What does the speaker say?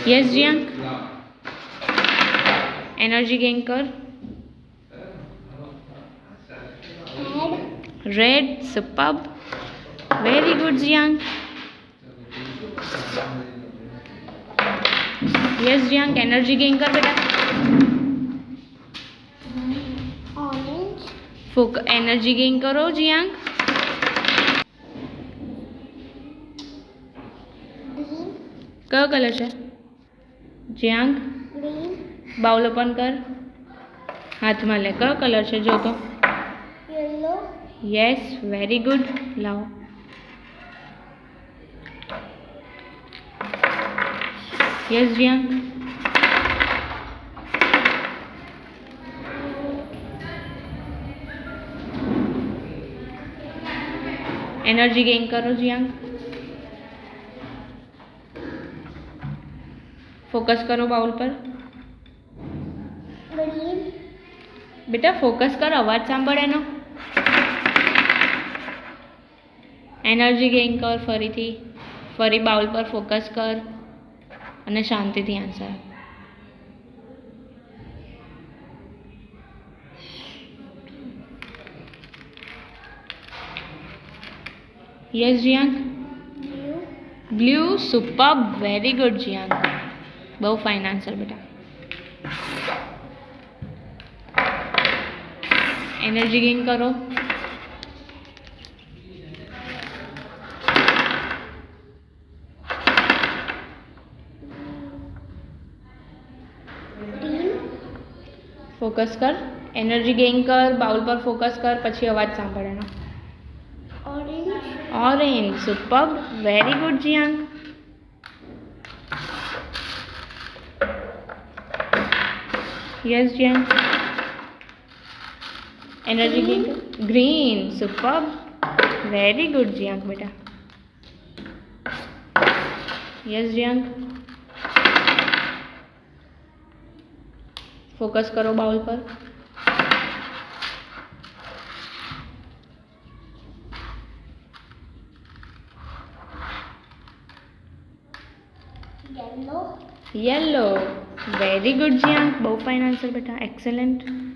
Yes Jiang, energy gain कर. Red, superb, very good Jiang. Yes Jiang, energy gain कर बेटा. Energy gain करो Jiang. कयो colour है जियांग? बाउल ओपन कर. हाथ में ले. कयो कलर है जो तो? येलो. Yes, very good. लाओ. Yes Jiang. एनर्जी गेन करो जियांग. फोकस करो बाउल पर. बेटा फोकस कर, अवाज सांभळ एनो. एनर्जी गेन कर फरीथी. फरी बाउल पर फोकस कर અને શાંતિથી answer. Yes Jiang. Blue, superb, very good Jiang. बहुत फाइन आंसर बेटा. एनर्जी गेन करो. फोकस कर. एनर्जी गेन कर, बाउल पर फोकस कर, पछी अवाज सांभळेनो. Orange, superb, very good Jiang. Yes Jiang. Energy gain कर. Green, superb, very good Jiang बेटा. Yes Jiang. फोकस करो बाउल पर. येलो. Very good Jiang. बहुत फाइन आंसर बेटा. एक्सेलेंट.